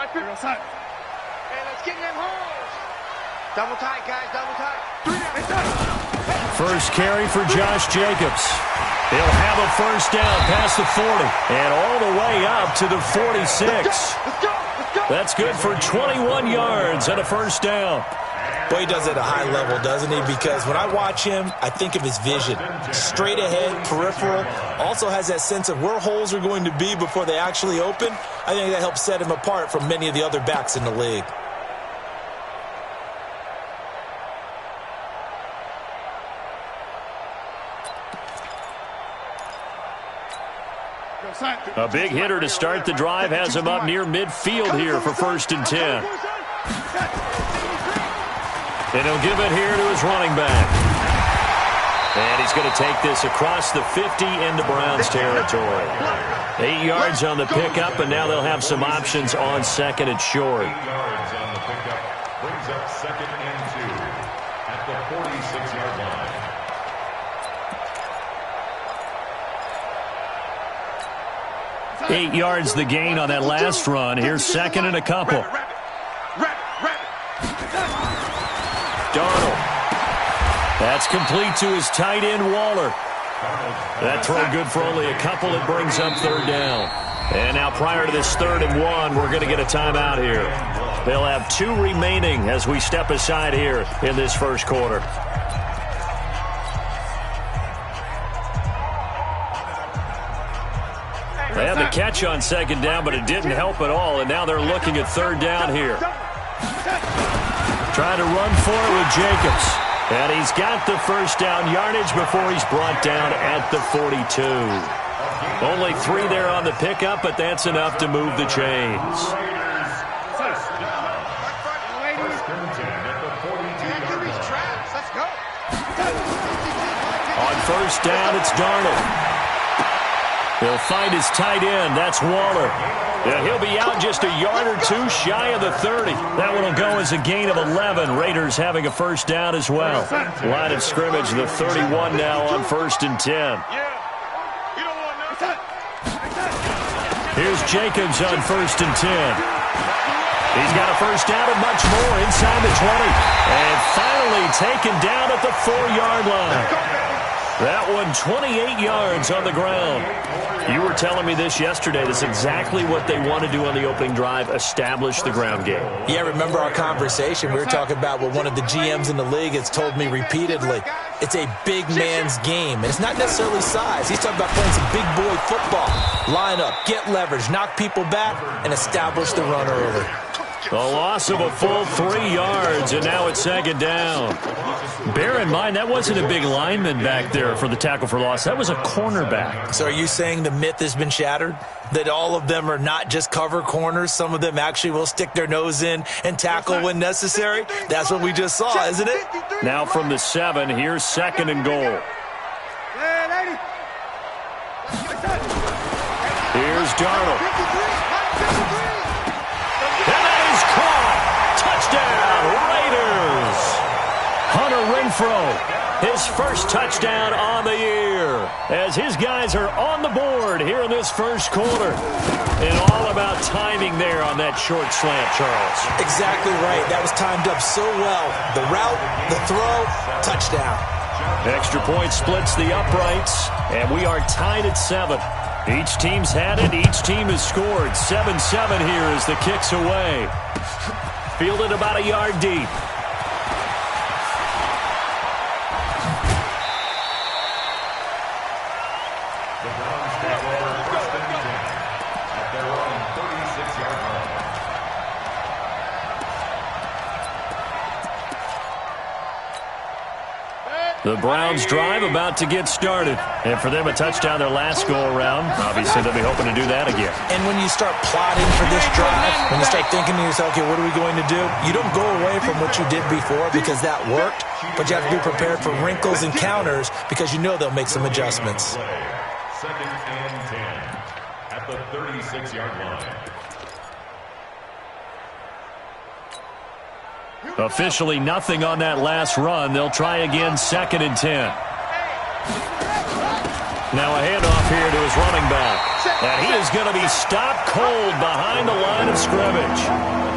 Hey, let's get in them holes. Double tight, guys, double tight. First carry for Josh Jacobs. He'll have a first down past the 40 and all the way up to the 46. That's good for 21 yards and a first down. Well, he does it at a high level, doesn't he? Because when I watch him, I think of his vision. Straight ahead, peripheral. Also has that sense of where holes are going to be before they actually open. I think that helps set him apart from many of the other backs in the league. A big hitter to start the drive has him up near midfield here for 1st and 10. And he'll give it here to his running back. And he's going to take this across the 50 into Browns territory. 8 yards on the pickup, and now they'll have some options on 2nd and short. 8 yards on the pickup brings up 2nd and 2 at the 46-yard line. 8 yards the gain on that last run. Here's 2nd and a couple. Darnold. That's complete to his tight end, Waller. That throw good for only a couple. It brings up 3rd down. And now prior to this 3rd and 1, we're going to get a timeout here. They'll have 2 remaining as we step aside here in this first quarter. They had the catch on 2nd down, but it didn't help at all, and now they're looking at 3rd down here. Trying to run for it with Jacobs. And he's got the first down yardage before he's brought down at the 42. Only 3 there on the pickup, but that's enough to move the chains. On 1st down, it's Darnold. He'll find his tight end. That's Waller. Yeah, he'll be out just a yard or 2 shy of the 30. That one will go as a gain of 11. Raiders having a first down as well. Line of scrimmage, the 31 now on 1st and 10. Here's Jacobs on 1st and 10. He's got a first down and much more inside the 20. And finally taken down at the 4-yard line. That one 28 yards on the ground. You were telling me this yesterday. That's exactly what they want to do on the opening drive, establish the ground game. Yeah, remember our conversation? We were talking about what one of the GMs in the league has told me repeatedly. It's a big man's game, and it's not necessarily size. He's talking about playing some big boy football. Line up, get leverage, knock people back, and establish the run early. A loss of a full 3 yards, and now it's 2nd down. Bear in mind, that wasn't a big lineman back there for the tackle for loss. That was a cornerback. So are you saying the myth has been shattered? That all of them are not just cover corners? Some of them actually will stick their nose in and tackle when necessary? That's what we just saw, isn't it? Now from the 7, here's 2nd and goal. Here's Darnold. Touchdown, Raiders! Hunter Renfrow, his first touchdown on the year, as his guys are on the board here in this first quarter. And all about timing there on that short slant, Charles. Exactly right. That was timed up so well. The route, the throw, touchdown. Extra point splits the uprights, and we are tied at 7. Each team's had it. Each team has scored. 7-7 here as the kick's away. Fielded about a yard deep. The Browns drive about to get started. And for them, a touchdown their last go-around. Obviously, they'll be hoping to do that again. And when you start plotting for this drive, when you start thinking to yourself, okay, what are we going to do? You don't go away from what you did before because that worked. But you have to be prepared for wrinkles and counters because you know they'll make some adjustments. 2nd and 10 at the 36-yard line. Officially nothing on that last run. They'll try again, 2nd and 10. Now a handoff here to his running back. And he is going to be stopped cold behind the line of scrimmage.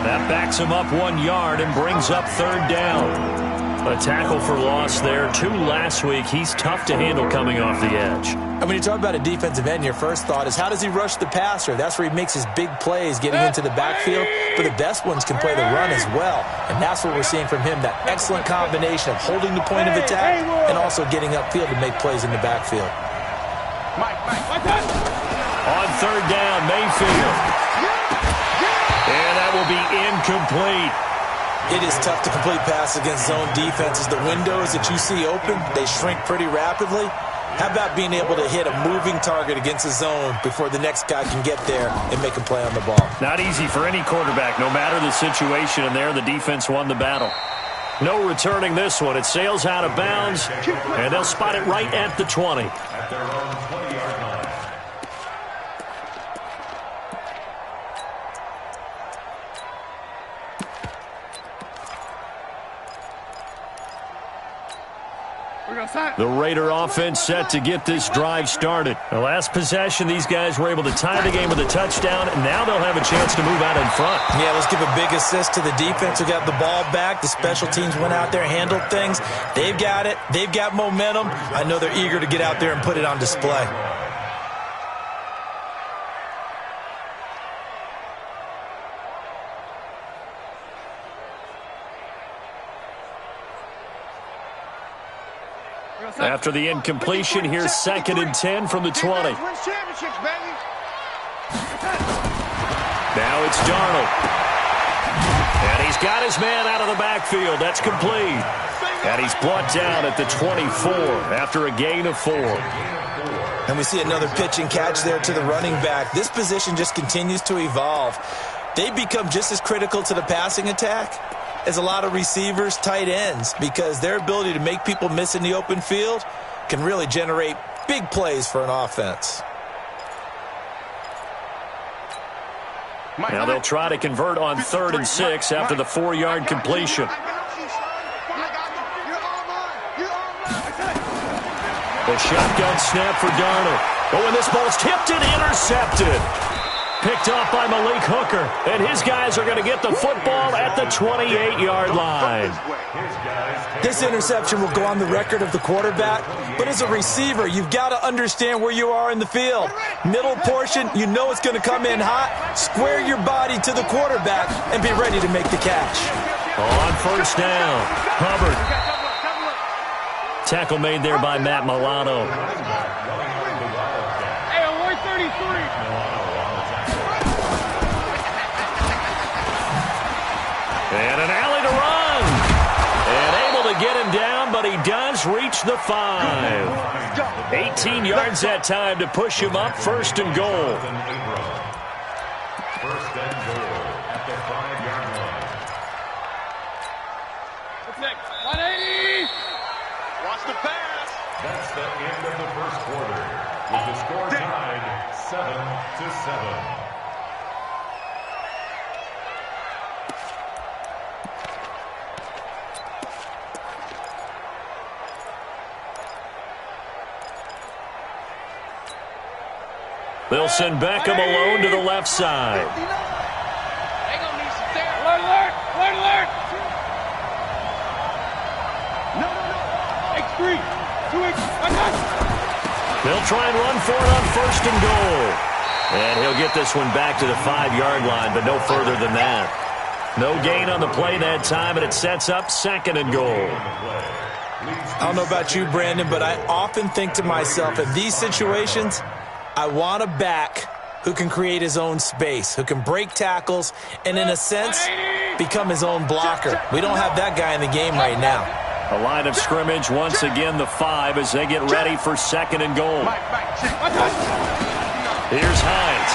That backs him up 1 yard and brings up third down. A tackle for loss there. 2 last week. He's tough to handle coming off the edge. And when you talk about a defensive end, your first thought is how does he rush the passer? That's where he makes his big plays getting into the backfield. But the best ones can play the run as well. And that's what we're seeing from him, that excellent combination of holding the point of attack and also getting upfield to make plays in the backfield. On third down, Mayfield. And that will be incomplete. It is tough to complete passes against zone defenses. The windows that you see open, they shrink pretty rapidly. How about being able to hit a moving target against a zone before the next guy can get there and make a play on the ball? Not easy for any quarterback, no matter the situation. And there, the defense won the battle. No returning this one. It sails out of bounds, and they'll spot it right at the 20. At their own 20-yard line. The Raider offense set to get this drive started. The last possession, these guys were able to tie the game with a touchdown, and now they'll have a chance to move out in front. Yeah, let's give a big assist to the defense who got the ball back. The special teams went out there, handled things. They've got it. They've got momentum. I know they're eager to get out there and put it on display. After the incompletion, here's 2nd and 10 from the 20. Now it's Darnold. And he's got his man out of the backfield. That's complete. And he's brought down at the 24 after a gain of 4. And we see another pitch and catch there to the running back. This position just continues to evolve. They become just as critical to the passing attack as a lot of receivers, tight ends, because their ability to make people miss in the open field can really generate big plays for an offense. Now they'll try to convert on 3rd and 6 after the 4-yard completion. The shotgun snap for Darnold. Oh, and this ball's tipped and intercepted. Picked off by Malik Hooker. And his guys are going to get the football at the 28-yard line. This interception will go on the record of the quarterback. But as a receiver, you've got to understand where you are in the field. Middle portion, you know it's going to come in hot. Square your body to the quarterback and be ready to make the catch. On 1st down, Hubbard. Tackle made there by Matt Milano. Hey, 133. And an alley to run. And able to get him down, but he does reach the 5. 18 yards that time to push him up. 1st and goal. 1st and goal at the 5-yard line. What's next? 180. Watch the pass. That's the end of the 1st quarter, with the score tied 7-7. They'll send Beckham alone to the left side. They gonna need some there. Alert! Alert! Alert! No! X3. 2X. They'll try and run for it on 1st and goal. And he'll get this one back to the 5-yard line, but no further than that. No gain on the play that time, and it sets up 2nd and goal. I don't know about you, Brandon, but I often think to myself, in these situations, I want a back who can create his own space, who can break tackles, and in a sense, become his own blocker. We don't have that guy in the game right now. A line of scrimmage, once again the 5 as they get ready for 2nd and goal. Here's Hines.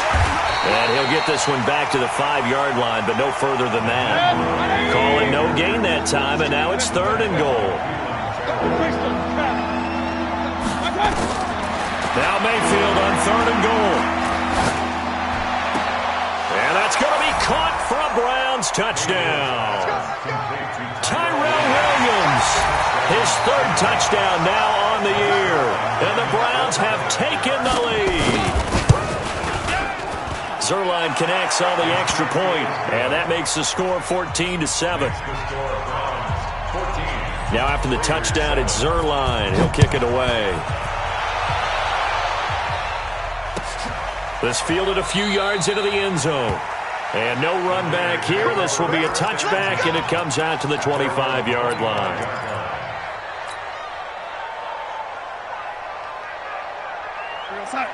And he'll get this one back to the 5-yard line, but no further than that. Calling no gain that time, and now it's 3rd and goal. Now Mayfield on 3rd and goal. And that's going to be caught for a Browns touchdown. Tyrell Williams His third touchdown now on the year. And the Browns have taken the lead. Zerline connects on the extra point, and that makes the score 14-7. Now after the touchdown, it's Zerline. He'll kick it away. This fielded a few yards into the end zone. And no run back here. This will be a touchback, and it comes out to the 25-yard line.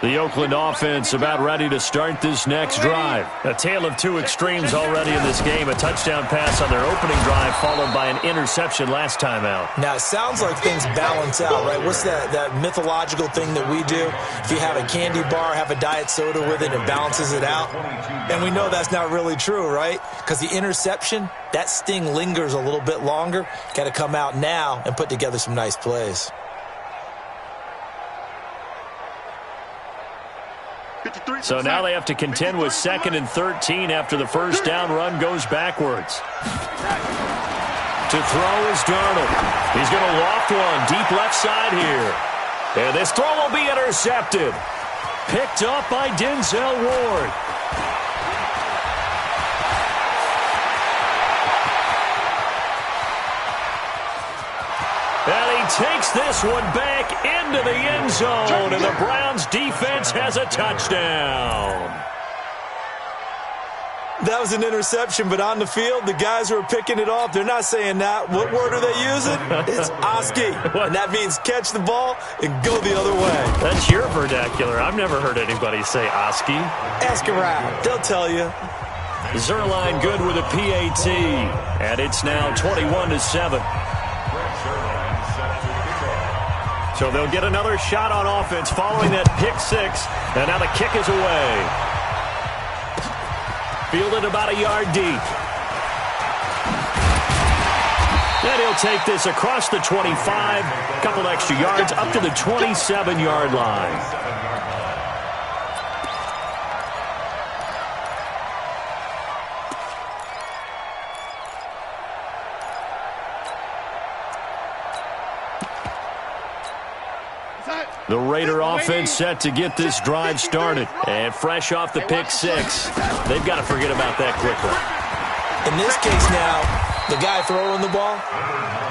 The Oakland offense about ready to start this next drive. A tale of two extremes already in this game. A touchdown pass on their opening drive followed by an interception last time out. Now, it sounds like things balance out, right? What's that mythological thing that we do? If you have a candy bar, have a diet soda with it, it balances it out. And we know that's not really true, right? Because the interception, that sting lingers a little bit longer. Got to come out now and put together some nice plays. So now they have to contend with 2nd and 13 after the first down run goes backwards. To throw is Darnold. He's going to loft one deep left side here. And this throw will be intercepted. Picked up by Denzel Ward. And he takes this one back into the end zone, and the Browns defense has a touchdown. That was an interception, but on the field, the guys who are picking it off, they're not saying that. What word are they using? It's Oski, and that means catch the ball and go the other way. That's your vernacular. I've never heard anybody say Oski. Ask around. They'll tell you. Zerline good with a PAT, and it's now 21-7. So they'll get another shot on offense following that pick six. And now the kick is away. Fielded about a yard deep. And he'll take this across the 25. A couple extra yards up to the 27-yard line. The Raider offense set to get this drive started. And fresh off the pick six, they've got to forget about that quickly. In this case now, the guy throwing the ball,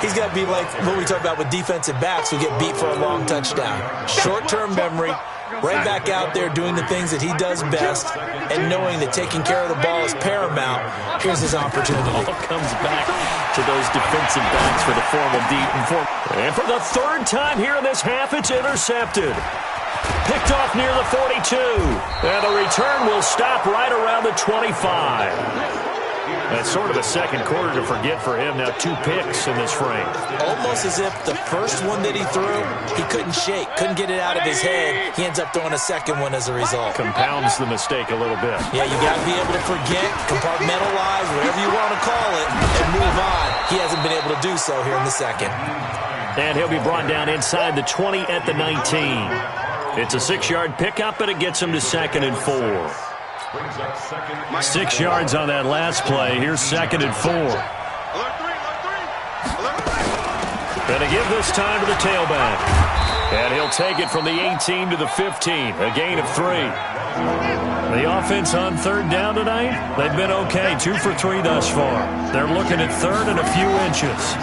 he's got to be like what we talk about with defensive backs who get beat for a long touchdown. Short-term memory, right back out there doing the things that he does best, and knowing that taking care of the ball is paramount. Here's his opportunity. All comes back to those defensive backs for the formal deep. And for the third time here in this half, it's intercepted. Picked off near the 42. And the return will stop right around the 25. That's sort of a second quarter to forget for him. Now 2 picks in this frame. Almost as if the first one that he threw, he couldn't shake, couldn't get it out of his head. He ends up throwing a second one as a result. Compounds the mistake a little bit. Yeah, you got to be able to forget, compartmentalize, whatever you want to call it, and move on. He hasn't been able to do so here in the second. And he'll be brought down inside the 20 at the 19. It's a 6-yard pickup, but it gets him to 2nd and 4. 6 yards on that last play. Here's 2nd and 4. Going to give this time to the tailback. And he'll take it from the 18 to the 15. A gain of 3. The offense on third down tonight, they've been okay. 2 for 3 thus far. They're looking at third and a few inches.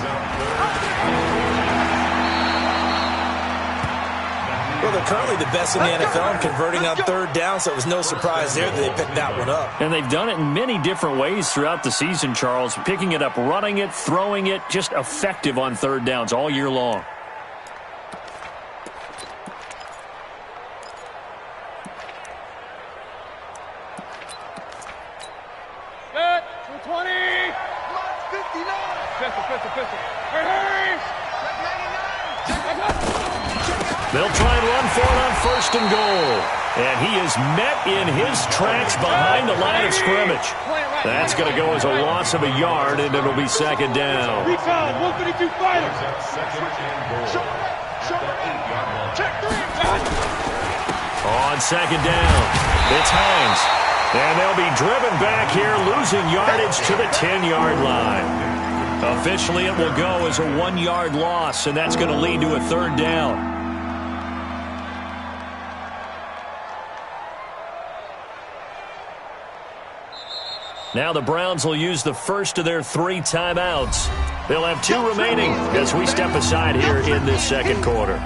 Well, they're currently the best in the NFL in converting on third down, so it was no surprise there that they picked that one up. And they've done it in many different ways throughout the season, Charles. Picking it up, running it, throwing it, just effective on third downs all year long. Set, 220. 59. Pistol. Hurry. They'll try and run for it on 1st and goal. And he is met in his tracks behind the line of scrimmage. That's going to go as a loss of a yard, and it'll be 2nd down. 152 fighters. On 2nd down, it's Hines. And they'll be driven back here, losing yardage to the 10-yard line. Officially, it will go as a 1-yard loss, and that's going to lead to a third down. Now the Browns will use the first of their 3 timeouts. They'll have 2 remaining as we step aside here in this second quarter.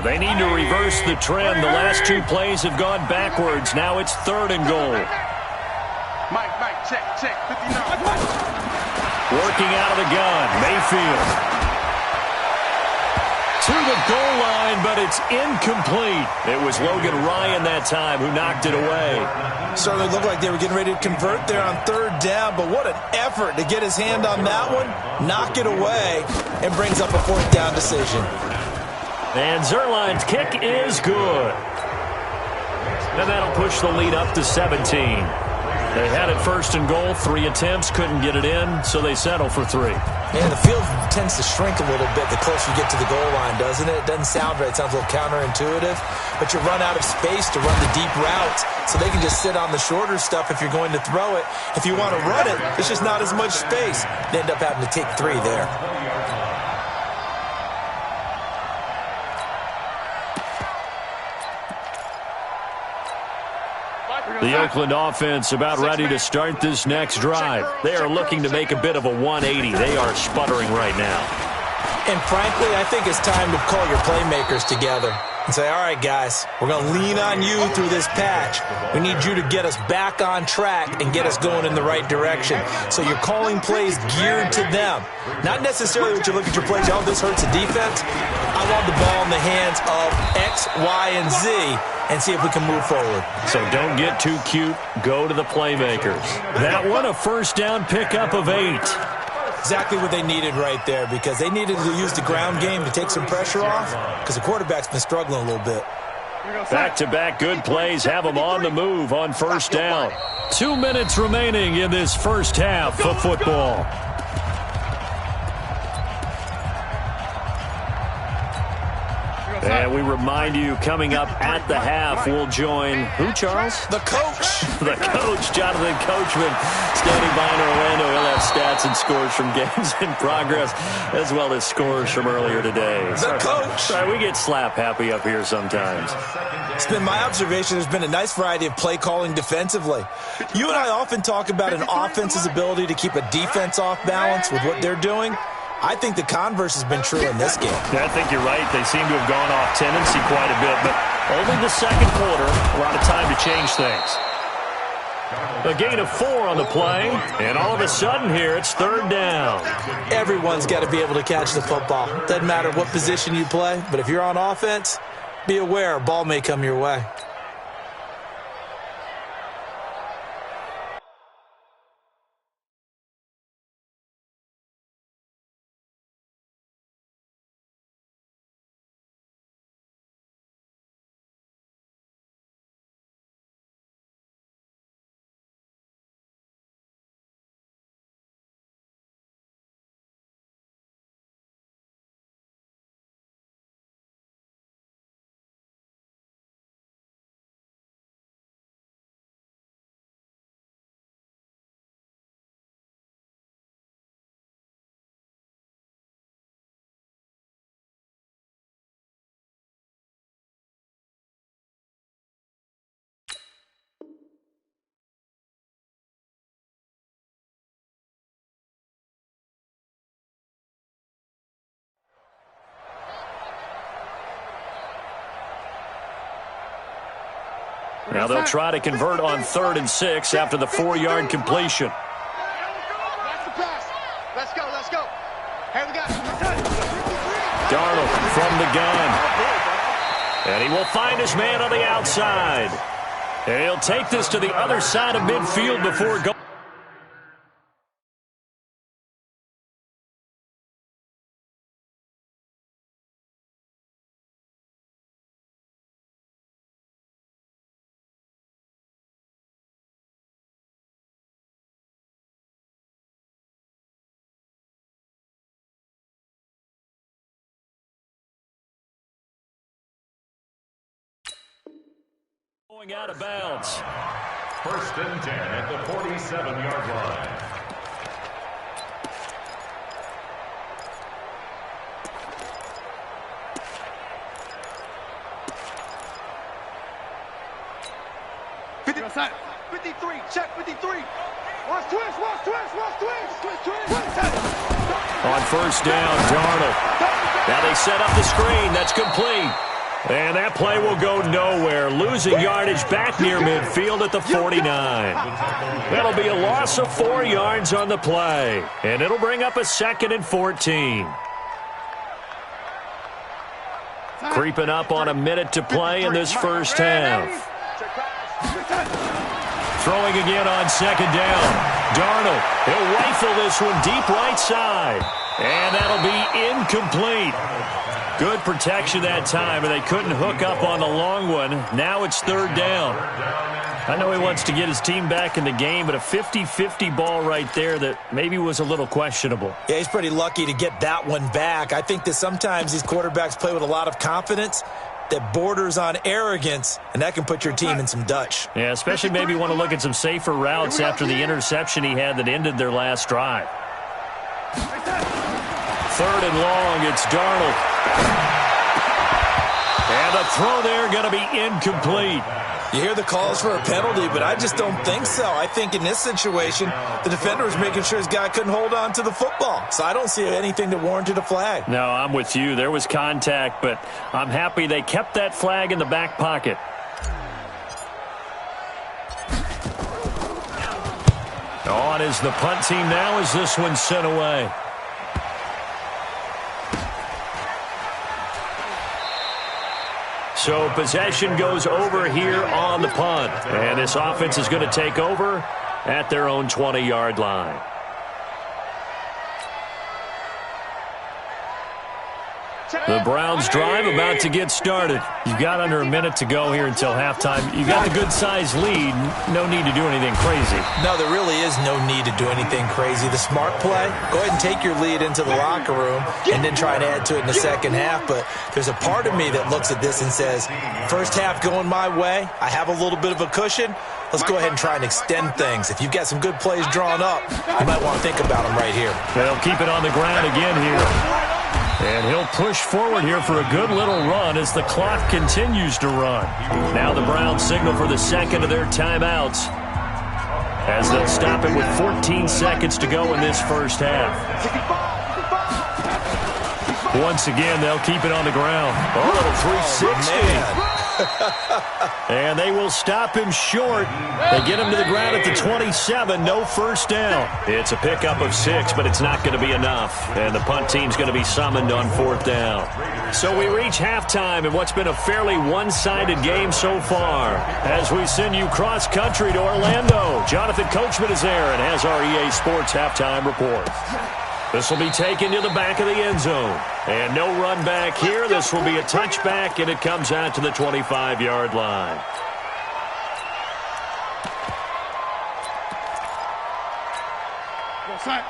They need to reverse the trend. The last 2 plays have gone backwards. Now it's 3rd and goal. Mike, check, 59. Working out of the gun, Mayfield. To the goal line, but it's incomplete. It was Logan Ryan that time who knocked it away. Certainly looked like they were getting ready to convert there on 3rd down, but what an effort to get his hand on that one, knock it away, and brings up a 4th down decision. And Zerline's kick is good. And that'll push the lead up to 17. They had it 1st and goal, 3 attempts, couldn't get it in, so they settle for 3. And the field tends to shrink a little bit the closer you get to the goal line, doesn't it? It doesn't sound right. It sounds a little counterintuitive. But you run out of space to run the deep routes, so they can just sit on the shorter stuff if you're going to throw it. If you want to run it, there's just not as much space. They end up having to take 3 there. The Oakland offense about ready to start this next drive. They are looking to make a bit of a 180. They are sputtering right now. And frankly, I think it's time to call your playmakers together and say, all right, guys, we're going to lean on you through this patch. We need you to get us back on track and get us going in the right direction. So you're calling plays geared to them. Not necessarily that you look at your plays, oh, this hurts the defense. I want the ball in the hands of X, Y, and Z and see if we can move forward. So don't get too cute. Go to the playmakers. That one, a 1st down pickup of 8. Exactly what they needed right there, because they needed to use the ground game to take some pressure off, because the quarterback's been struggling a little bit. Back-to-back good plays have them on the move on 1st down. 2 minutes remaining in this first half of football. And we remind you, coming up at the half, we'll join who, Charles? The coach. The coach, Jonathan Coachman, standing by in Orlando. He'll have stats and scores from games in progress, as well as scores from earlier today. The coach. Sorry, we get slap happy up here sometimes. It's been my observation there's been a nice variety of play calling defensively. You and I often talk about an offense's ability to keep a defense off balance with what they're doing. I think the converse has been true in this game. Yeah, I think you're right. They seem to have gone off tendency quite a bit, but only the second quarter, a lot of time to change things. A gain of 4 on the play, and all of a sudden here, it's 3rd down. Everyone's got to be able to catch the football. Doesn't matter what position you play, but if you're on offense, be aware a ball may come your way. Now they'll try to convert on 3rd and 6 after the 4-yard completion. That's the pass. Let's go. Here we go. Darnold from the gun. And he will find his man on the outside. And he'll take this to the other side of midfield before going. Going out of bounds. First and 10 at the 47-yard line. Outside. 53, check 53. Watch twist. On first down, Darnold. Now they set up the screen. That's complete. And that play will go nowhere. Losing yardage back near midfield at the 49. That'll be a loss of 4 yards on the play. And it'll bring up a 2nd and 14. Creeping up on a minute to play in this first half. Throwing again on 2nd down. Darnold, he'll rifle this one deep right side. And that'll be incomplete. Good protection that time, and they couldn't hook up on the long one. Now it's 3rd down. I know he wants to get his team back in the game, but a 50-50 ball right there that maybe was a little questionable. Yeah, he's pretty lucky to get that one back. I think that sometimes these quarterbacks play with a lot of confidence that borders on arrogance, and that can put your team in some Dutch. Yeah, especially maybe want to look at some safer routes after the interception he had that ended their last drive. 3rd and long, it's Darnold. And the throw there going to be incomplete. You hear the calls for a penalty, but I just don't think so. I think in this situation, the defender was making sure his guy couldn't hold on to the football. So I don't see anything that warranted a flag. No, I'm with you. There was contact, but I'm happy they kept that flag in the back pocket. On is the punt team now as this one's sent away. So possession goes over here on the punt. And this offense is going to take over at their own 20-yard line. The Browns drive about to get started. You've got under a minute to go here until halftime. You've got the good-sized lead. No need to do anything crazy. No, there really is no need to do anything crazy. The smart play, go ahead and take your lead into the locker room and then try and add to it in the second half. But there's a part of me that looks at this and says, first half going my way, I have a little bit of a cushion. Let's go ahead and try and extend things. If you've got some good plays drawn up, you might want to think about them right here. They'll keep it on the ground again here. And he'll push forward here for a good little run as the clock continues to run. Now the Browns signal for the second of their timeouts as they'll stop it with 14 seconds to go in this first half. Once again, they'll keep it on the ground. Oh, little 360. And they will stop him short. They get him to the ground at the 27. No first down. It's a pickup of 6, but it's not going to be enough. And the punt team's going to be summoned on 4th down. So we reach halftime in what's been a fairly one-sided game so far. As we send you cross-country to Orlando, Jonathan Coachman is there and has our EA Sports halftime report. This will be taken to the back of the end zone. And no run back here. This will be a touchback, and it comes out to the 25-yard line.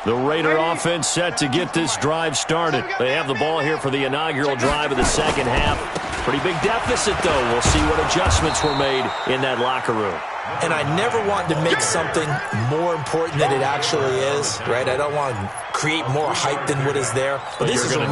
The Raider offense set to get this drive started. They have the ball here for the inaugural drive of the second half. Pretty big deficit, though. We'll see what adjustments were made in that locker room. And I never want to make something more important than it actually is, right? I don't want to create more hype than what is there. But this is I'm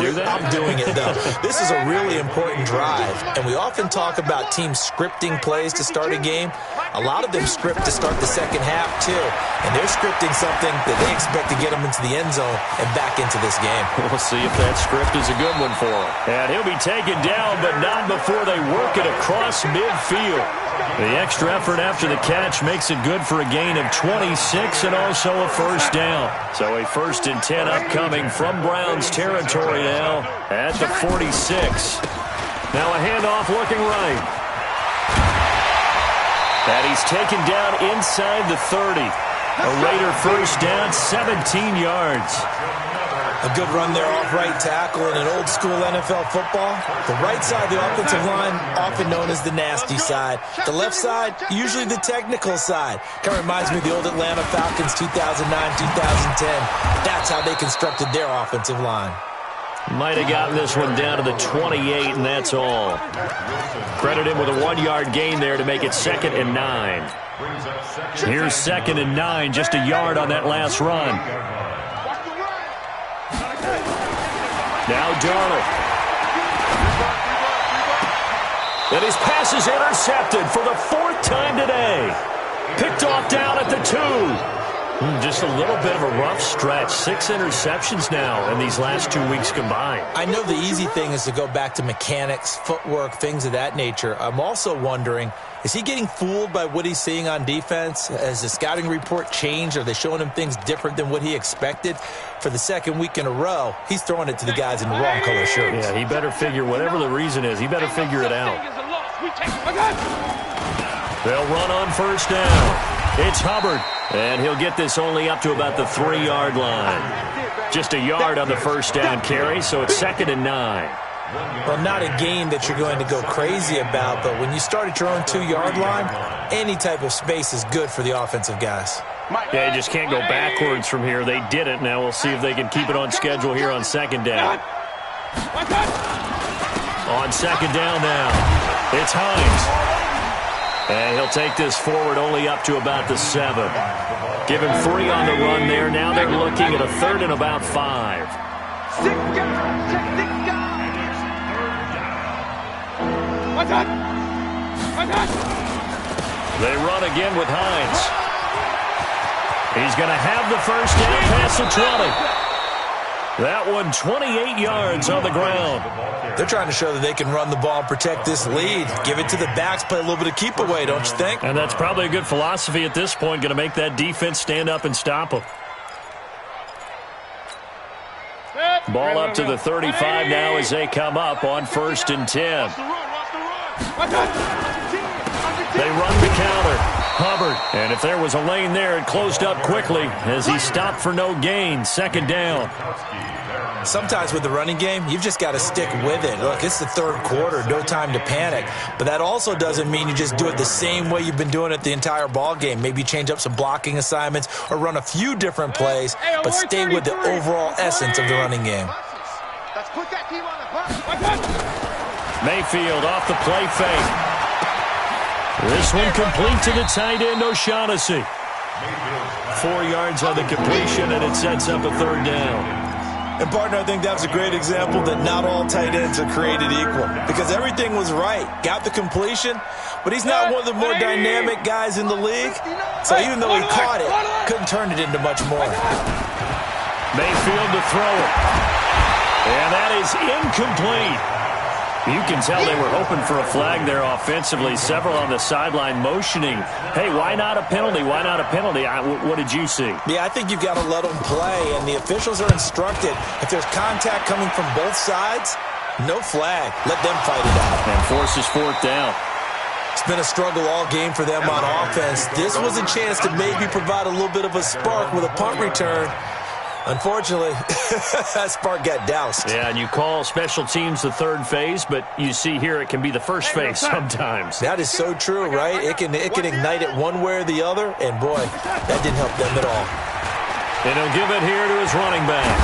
doing it, though. This is a really important drive. And we often talk about teams scripting plays to start a game. A lot of them script to start the second half, too. And they're scripting something that they expect to get them into the end zone and back into this game. We'll see if that script is a good one for him. And he'll be taken down, but not before they work it across midfield. The extra effort after the catch makes it good for a gain of 26 and also a first down. So a 1st and 10 upcoming from Browns territory now at the 46. Now a handoff looking right. And he's taken down inside the 30. A Raider first down, 17 yards. A good run there off right tackle in an old-school NFL football. The right side of the offensive line, often known as the nasty side. The left side, usually the technical side. Kind of reminds me of the old Atlanta Falcons 2009-2010. That's how they constructed their offensive line. Might have gotten this one down to the 28, and that's all. Credit him with a 1-yard gain there to make it 2nd and 9. Here's 2nd and 9, just a yard on that last run. Now Darnold. And his pass is intercepted for the 4th time today. Picked off down at the 2. Just a little bit of a rough stretch. 6 interceptions now in these last 2 weeks combined. I know the easy thing is to go back to mechanics, footwork, things of that nature. I'm also wondering, is he getting fooled by what he's seeing on defense? Has the scouting report changed? Are they showing him things different than what he expected? For the 2nd week in a row, he's throwing it to the guys in the wrong color shirts. Yeah, he better figure, whatever the reason is, he better figure it out. They'll run on 1st down. It's Hubbard, and he'll get this only up to about the 3-yard line. Just a yard on the 1st down carry, so it's 2nd and 9. Well, not a game that you're going to go crazy about, but when you start at your own 2-yard line, any type of space is good for the offensive guys. Yeah, you just can't go backwards from here. They did it. Now we'll see if they can keep it on schedule here on 2nd down. On 2nd down now, it's Hines. And he'll take this forward only up to about the 7. Give him 3 on the run there. Now they're looking at a 3rd and about 5. They run again with Hines. He's going to have the 1st down past the 20. That one 28 yards on the ground. They're trying to show that they can run the ball and protect this lead. Give it to the backs, play a little bit of keep away, don't you think? And that's probably a good philosophy at this point, going to make that defense stand up and stop them. Ball up to the 35 now as they come up on 1st and 10. They run the counter. Hubbard, and if there was a lane there, it closed up quickly as he stopped for no gain. 2nd down. Sometimes with the running game, you've just got to stick with it. Look, it's the 3rd quarter, no time to panic. But that also doesn't mean you just do it the same way you've been doing it the entire ball game. Maybe change up some blocking assignments or run a few different plays, but stay with the overall essence of the running game. Mayfield off the play fake. This one complete to the tight end, O'Shaughnessy. 4 yards on the completion, and it sets up a 3rd down. And, partner, I think that was a great example that not all tight ends are created equal because everything was right. Got the completion, but he's not one of the more dynamic guys in the league. So even though he caught it, couldn't turn it into much more. Mayfield to throw it. And that is incomplete. You can tell they were hoping for a flag there offensively. Several on the sideline motioning, hey, why not a penalty? Why not a penalty? What did you see? Yeah, I think you've got to let them play, and the officials are instructed. If there's contact coming from both sides, no flag. Let them fight it out. And forces 4th down. It's been a struggle all game for them on offense. This was a chance to maybe provide a little bit of a spark with a punt return. Unfortunately, that spark got doused. Yeah, and you call special teams the 3rd phase, but you see here it can be the 1st phase sometimes. That is so true, right? It can ignite it one way or the other, and boy, that didn't help them at all. And he'll give it here to his running back.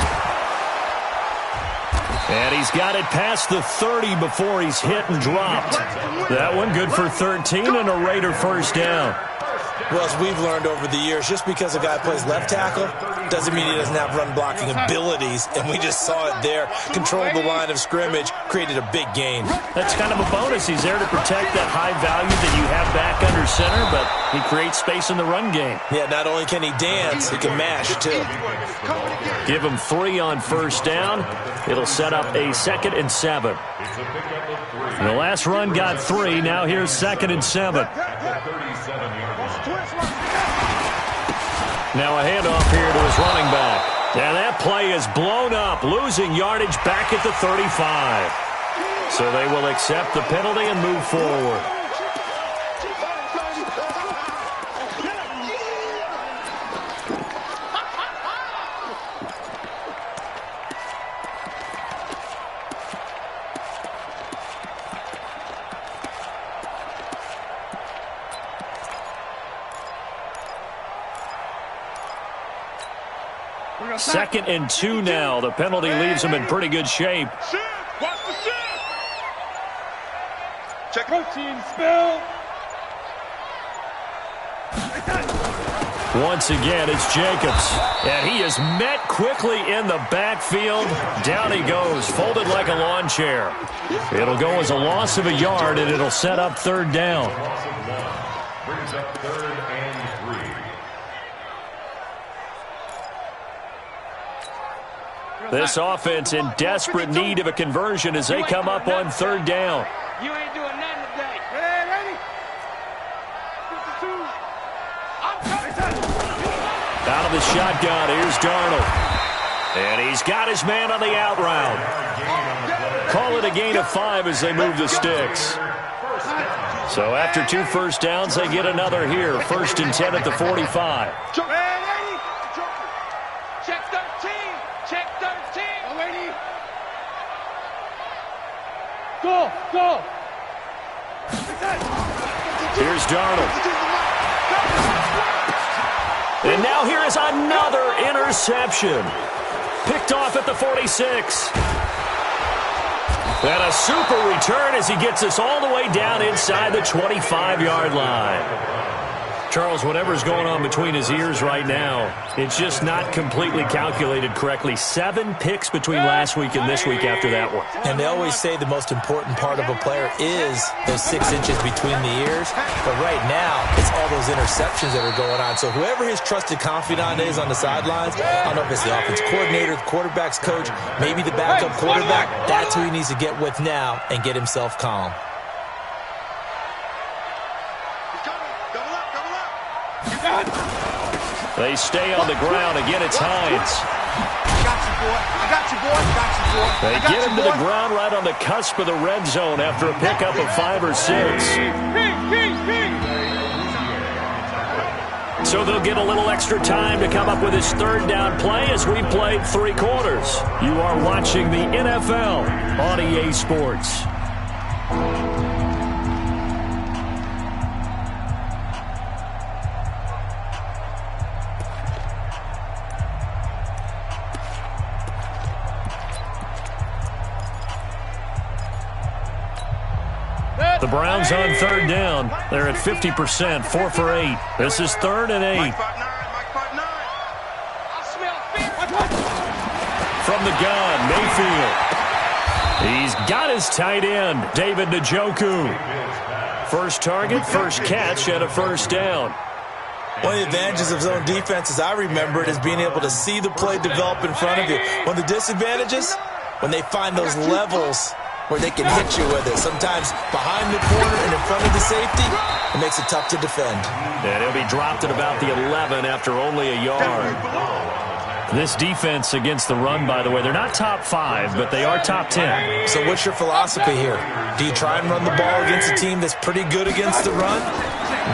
And he's got it past the 30 before he's hit and dropped. That one good for 13 and a Raider 1st down. Well, as we've learned over the years, just because a guy plays left tackle doesn't mean he doesn't have run-blocking abilities, and we just saw it there. Controlled the line of scrimmage, created a big gain. That's kind of a bonus. He's there to protect that high value that you have back under center, but he creates space in the run game. Yeah, not only can he dance, he can mash, too. Give him 3 on 1st down. It'll set up a 2nd and 7. The last run got 3. Now here's 2nd and 7. Now a handoff here to his running back. And that play is blown up, losing yardage back at the 35. So they will accept the penalty and move forward. 2nd and 2 now. The penalty leaves them in pretty good shape. Watch the shit. Check protein spill. Once again, it's Jacobs. And he is met quickly in the backfield. Down he goes, folded like a lawn chair. It'll go as a loss of a yard, and it'll set up 3rd down. Loss of 1 brings up 3rd and 3. This offense in desperate need of a conversion as they come up on 3rd down. You ain't doing nothing today. Hey, ready? 52. Out of the shotgun, here's Darnold. And he's got his man on the out route. Call it a gain of 5 as they move the sticks. So after 2 first downs, they get another here. 1st and 10 at the 45. Check 13. Check 13. Ready? Go. Here's Darnold. And now here is another interception. Picked off at the 46. And a super return as he gets us all the way down inside the 25-yard line. Charles, whatever's going on between his ears right now, it's just not completely calculated correctly. 7 picks between last week and this week after that one. And they always say the most important part of a player is those 6 inches between the ears. But right now, it's all those interceptions that are going on. So whoever his trusted confidant is on the sidelines, I don't know if it's the offense coordinator, the quarterback's coach, maybe the backup quarterback, that's who he needs to get with now and get himself calm. They stay on the ground. Again, it's Hines. I got you, boy. They get him to the ground right on the cusp of the red zone after a pickup of 5 or 6. So they'll get a little extra time to come up with his 3rd down play as we played 3 quarters. You are watching the NFL on EA Sports. The Browns on 3rd down. They're at 50%, 4 for 8. This is 3rd and 8. From the gun, Mayfield. He's got his tight end, David Njoku. First target, first catch, and a 1st down. One of the advantages of zone defense, as I remember it, is being able to see the play develop in front of you. One of the disadvantages, when they find those levels where they can hit you with it. Sometimes behind the corner and in front of the safety, it makes it tough to defend. And he'll be dropped at about the 11 after only a yard. This defense against the run, by the way, they're not top 5, but they are top 10. So what's your philosophy here? Do you try and run the ball against a team that's pretty good against the run?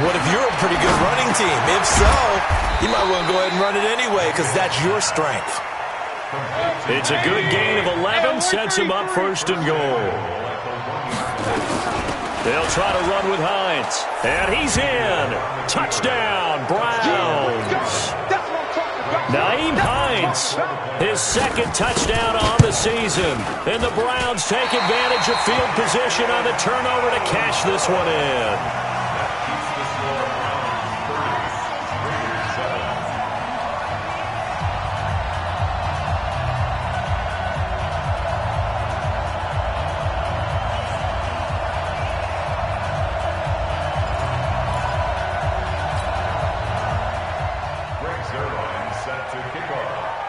What if you're a pretty good running team? If so, you might want to go ahead and run it anyway because that's your strength. It's a good gain of 11, sets him up 1st and goal. They'll try to run with Hines, and he's in. Touchdown, Browns. Naeem Hines, his 2nd touchdown on the season. And the Browns take advantage of field position on the turnover to cash this one in.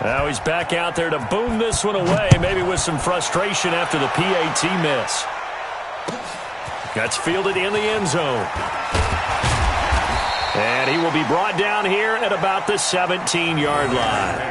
Now he's back out there to boom this one away, maybe with some frustration after the PAT miss. That's fielded in the end zone. And he will be brought down here at about the 17-yard line.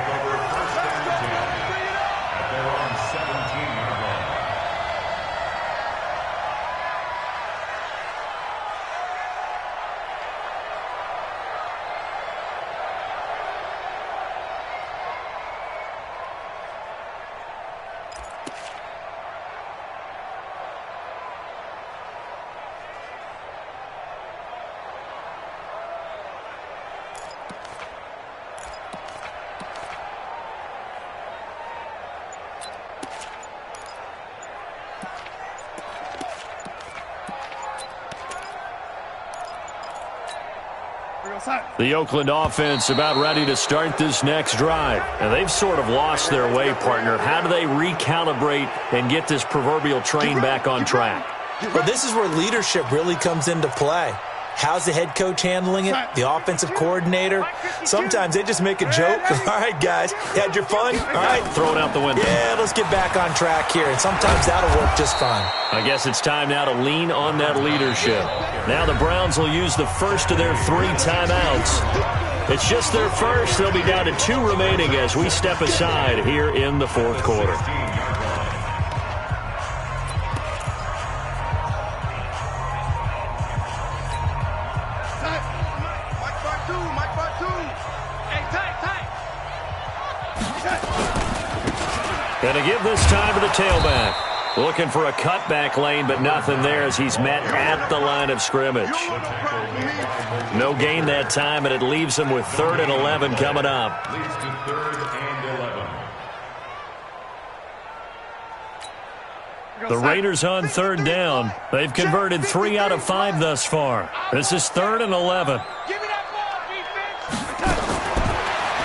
The Oakland offense about ready to start this next drive. And they've sort of lost their way, partner. How do they recalibrate and get this proverbial train back on track? Well, this is where leadership really comes into play. How's the head coach handling it? The offensive coordinator? Sometimes they just make a joke. All right, guys, you had your fun? All right. Throw it out the window. Yeah, let's get back on track here. And sometimes that'll work just fine. I guess it's time now to lean on that leadership. Now the Browns will use the first of their 3 timeouts. It's just their first. They'll be down to 2 remaining as we step aside here in the 4th quarter. Going to give this time to the tailback. Looking for a cutback lane, but nothing there as he's met at the line of scrimmage. No gain that time, and it leaves him with 3rd and 11 coming up. The Raiders on 3rd down. They've converted 3 out of 5 thus far. This is 3rd and 11.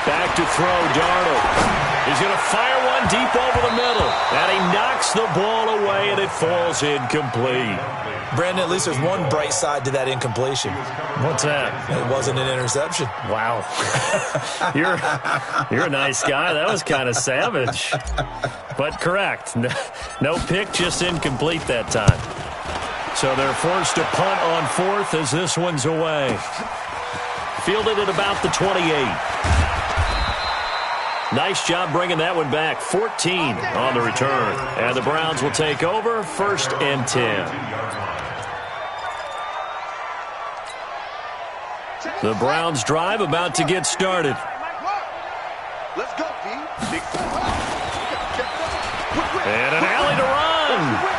Back to throw, Darnold. He's going to fire one deep over the middle. And he knocks the ball away, and it falls incomplete. Brandon, at least there's one bright side to that incompletion. What's that? It wasn't an interception. Wow. You're a nice guy. That was kind of savage. But correct. No pick, just incomplete that time. So they're forced to punt on 4th as this one's away. Fielded at about the 28. Nice job bringing that one back. 14 on the return. And the Browns will take over 1st and 10. The Browns drive about to get started. Let's go, D. And an alley to run.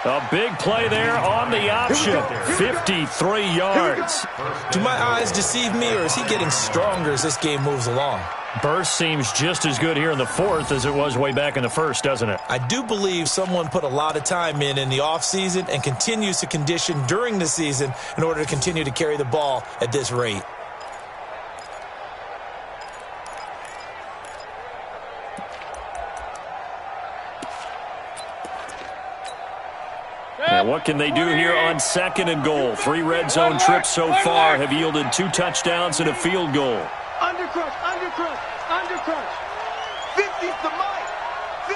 A big play there on the option. 53 yards. Do my eyes deceive me, or is he getting stronger as this game moves along? Burst seems just as good here in the 4th as it was way back in the 1st, doesn't it? I do believe someone put a lot of time in the offseason and continues to condition during the season in order to continue to carry the ball at this rate. And what can they do here on 2nd and goal? 3 red zone trips so far have yielded 2 touchdowns and a field goal. Undercrush, undercrush, undercrush. 50's the mic.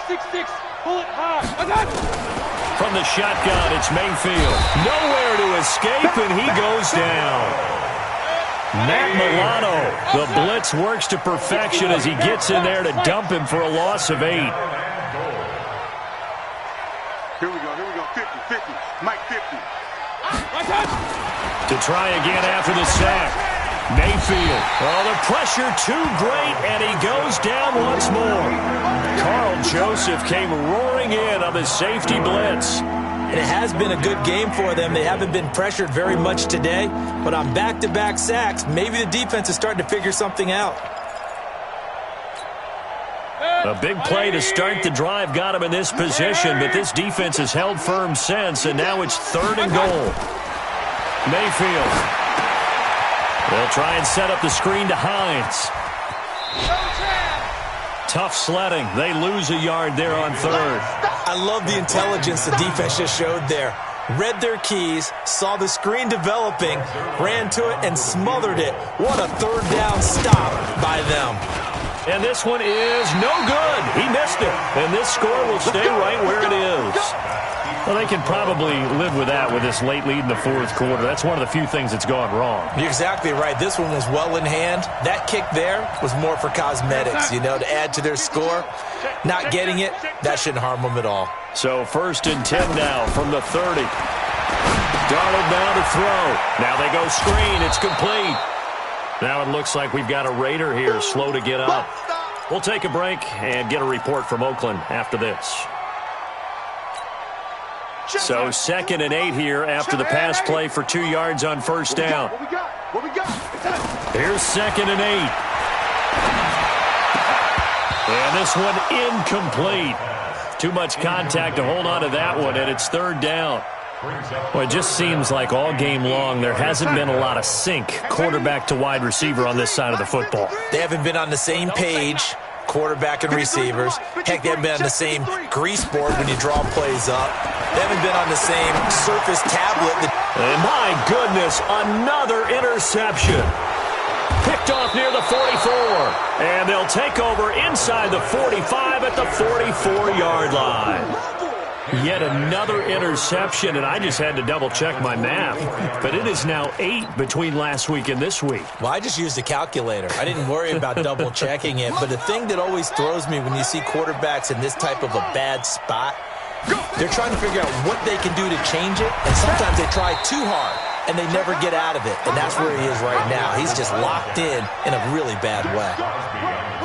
6-6, pull it high. From the shotgun, it's Mayfield. Nowhere to escape, and he goes down. Matt Milano, the blitz works to perfection as he gets in there to dump him for a loss of 8. Here we go, 50, Mike 50. To try again after the sack. Mayfield. Oh, the pressure too great, and he goes down once more. Carl Joseph came roaring in on the safety blitz. And it has been a good game for them. They haven't been pressured very much today, but on back-to-back sacks, maybe the defense is starting to figure something out. A big play to start the drive got him in this position, but this defense has held firm since, and now it's 3rd and goal. Mayfield. They'll try and set up the screen to Hines. Tough sledding. They lose a yard there on 3rd. I love the intelligence the defense just showed there. Read their keys, saw the screen developing, ran to it, and smothered it. What a 3rd down stop by them. And this one is no good. He missed it. And this score will stay right where it is. Well, they can probably live with that with this late lead in the 4th quarter. That's one of the few things that's gone wrong. You're exactly right. This one was well in hand. That kick there was more for cosmetics, to add to their score. Not getting it, that shouldn't harm them at all. So 1st and 10 now from the 30. Darnold now to throw. Now they go screen. It's complete. Now it looks like we've got a Raider here slow to get up. We'll take a break and get a report from Oakland after this. So 2nd and 8 here after the pass play for 2 yards on 1st down. What we got? Here's 2nd and 8. And this one incomplete. Too much contact to hold on to that one, and it's third down. Well, it just seems like all game long there hasn't been a lot of sync quarterback to wide receiver on this side of the football. They haven't been on the same page, quarterback and receivers. Heck, they haven't been on the same grease board when you draw plays up. They haven't been on the same Surface tablet. And my goodness, another interception. Picked off near the 44. And they'll take over inside the 45 at the 44-yard line. Yet another interception, and I just had to double-check my math. But it is now 8 between last week and this week. Well, I just used a calculator. I didn't worry about double-checking it. But the thing that always throws me when you see quarterbacks in this type of a bad spot, they're trying to figure out what they can do to change it, and sometimes they try too hard, and they never get out of it. And that's where he is right now. He's just locked in a really bad way.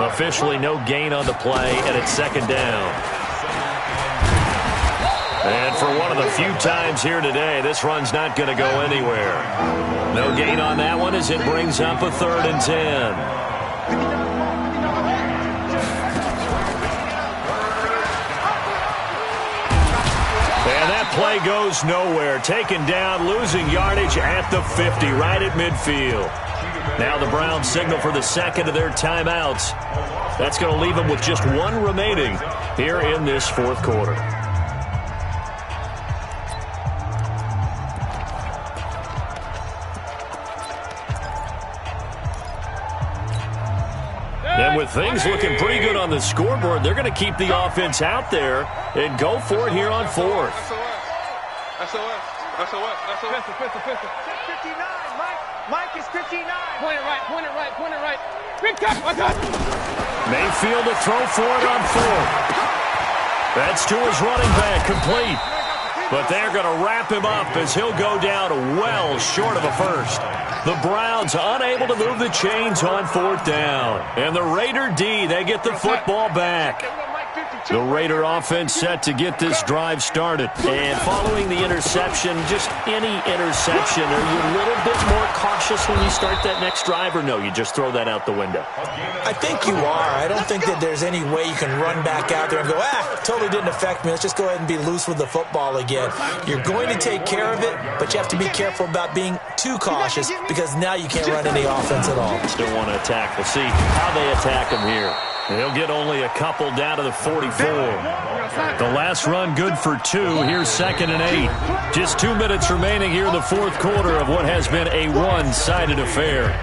Officially no gain on the play, and it's second down. And for one of the few times here today, this run's not going to go anywhere. No gain on that one as it brings up a 3rd and 10. And that play goes nowhere. Taken down, losing yardage at the 50, right at midfield. Now the Browns signal for the second of their timeouts. That's going to leave them with just one remaining here in this fourth quarter. And with things looking pretty good on the scoreboard, they're going to keep the offense out there and go for it here on 4th. SOS. 59, Mike is 59. Point it right. Big time, Mayfield to throw for it on 4th. That's to his running back, complete. But they're going to wrap him up as he'll go down well short of a first. The Browns unable to move the chains on 4th down. And the Raider D, they get the football back. The Raider offense set to get this drive started. And following the interception, just any interception, are you a little bit more cautious when you start that next drive, or no, you just throw that out the window? I think you are. I don't think that there's any way you can run back out there and go, totally didn't affect me. Let's just go ahead and be loose with the football again. You're going to take care of it, but you have to be careful about being too cautious because now you can't run any offense at all. Still want to attack. We'll see how they attack him here. They'll get only a couple down to the 44. The last run good for 2. Here's 2nd and 8. Just 2 minutes remaining here in the fourth quarter of what has been a one-sided affair.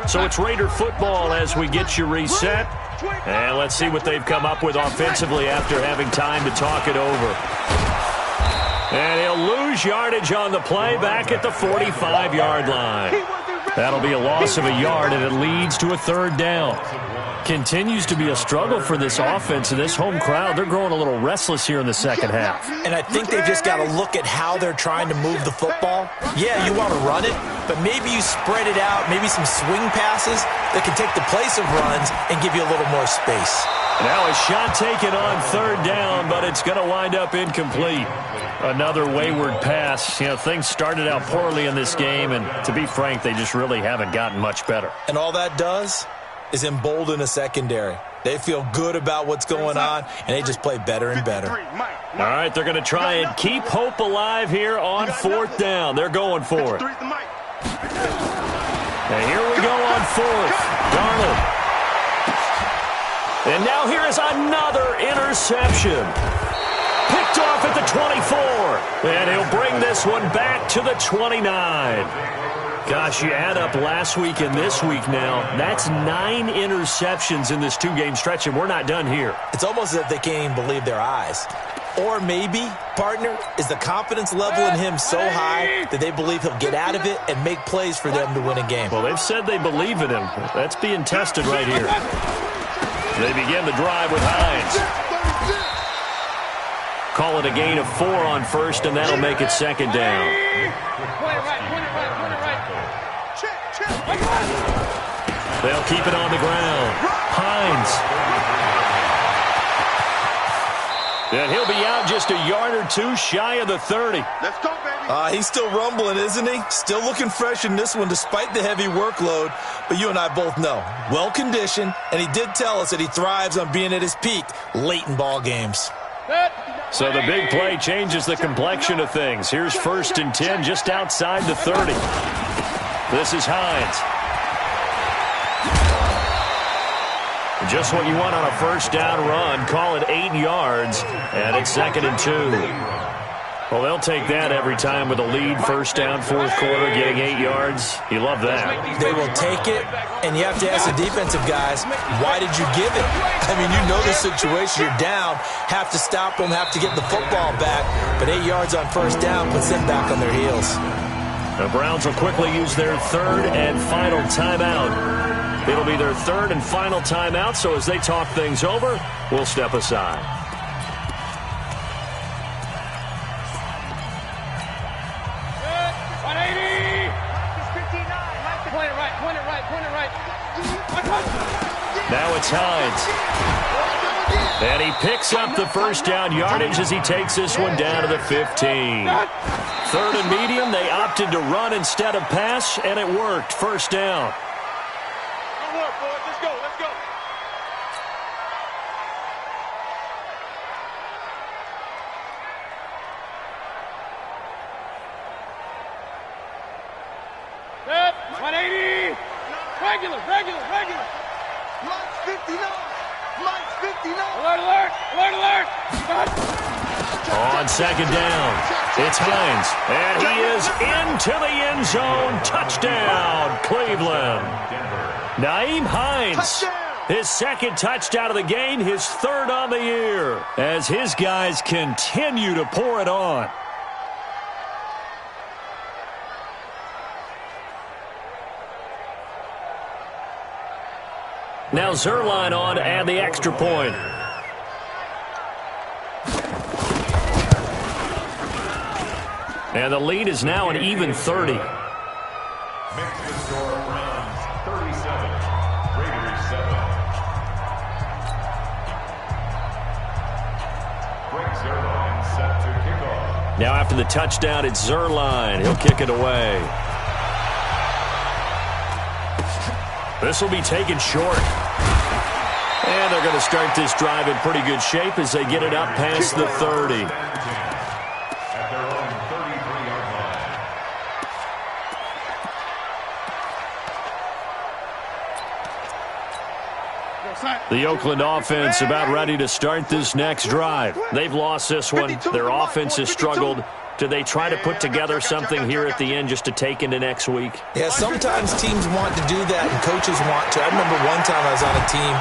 So it's Raider football as we get you reset. And let's see what they've come up with offensively after having time to talk it over. And he'll lose yardage on the play back at the 45-yard line. That'll be a loss of a yard, and it leads to a 3rd down. Continues to be a struggle for this offense and this home crowd. They're growing a little restless here in the second half. And I think they've just got to look at how they're trying to move the football. Yeah, you want to run it, but maybe you spread it out, maybe some swing passes that can take the place of runs and give you a little more space. Now a shot taken on 3rd down, but it's going to wind up incomplete. Another wayward pass. You know, things started out poorly in this game, and to be frank, they just really haven't gotten much better. And all that does is embolden a secondary. They feel good about what's going on, and they just play better and better. All right, they're going to try and keep hope alive here on 4th down. They're going for it. And here we go on 4th. Darnold. And now here is another interception. Picked off at the 24. And he'll bring this one back to the 29. Gosh, you add up last week and this week now, that's 9 interceptions in this 2-game stretch, and we're not done here. It's almost as if they can't even believe their eyes. Or maybe, partner, is the confidence level in him so high that they believe he'll get out of it and make plays for them to win a game. Well, they've said they believe in him. That's being tested right here. They begin the drive with Hines. Call it a gain of 4 on 1st, and that'll make it 2nd down. They'll keep it on the ground. Hines. And he'll be out just a yard or two shy of the 30. Let's go, baby. He's still rumbling, isn't he? Still looking fresh in this one despite the heavy workload. But you and I both know, well-conditioned, and he did tell us that he thrives on being at his peak late in ball games. So the big play changes the complexion of things. Here's 1st and 10 just outside the 30. This is Hines. Just what you want on a first down run. Call it 8 yards, and it's 2nd and 2. Well, they'll take that every time with a lead, first down, 4th quarter, getting 8 yards. You love that. They will take it, and you have to ask the defensive guys, why did you give it? I mean, you know the situation. You're down, have to stop them, have to get the football back. But 8 yards on first down puts them back on their heels. The Browns will quickly use their 3rd and final timeout. It'll be their 3rd and final timeout, so as they talk things over, we'll step aside. Now it's Hines. And he picks up the first down yardage as he takes this one down to the 15. 3rd and medium, they opted to run instead of pass, and it worked. First down. Good work, boys. Let's go. Let's go. Set. 180. Regular. Mike's 59. Mike's 59. Alert. On 2nd down, it's Hines. And he is into the end zone. Touchdown, Cleveland. Nyheim Hines, his 2nd touchdown of the game, his 3rd on the year, as his guys continue to pour it on. Now Zerline on to add the extra point. And the lead is now an even 30. Makes the score Browns 37, Raiders 7. Greg Zerline set to kick off. Now after the touchdown, it's Zerline. He'll kick it away. This will be taken short. And they're going to start this drive in pretty good shape as they get it up past the 30. At their own 33-yard line. The Oakland offense about ready to start this next drive. They've lost this one. Their offense has struggled. Do they try to put together something here at the end just to take into next week? Yeah, sometimes teams want to do that and coaches want to. I remember one time I was on a team.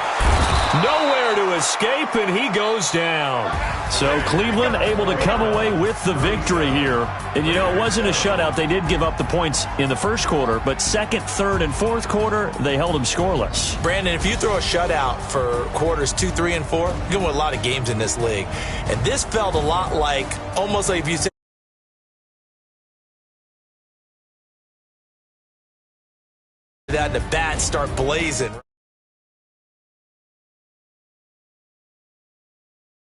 Nowhere to escape, and he goes down. So Cleveland able to come away with the victory here. And, you know, it wasn't a shutout. They did give up the points in the first quarter, but 2nd, 3rd, and 4th quarter, they held them scoreless. Brandon, if you throw a shutout for quarters 2, 3, and 4, you're going to win a lot of games in this league. And this felt a lot like, almost like if you say, that and the bats start blazing.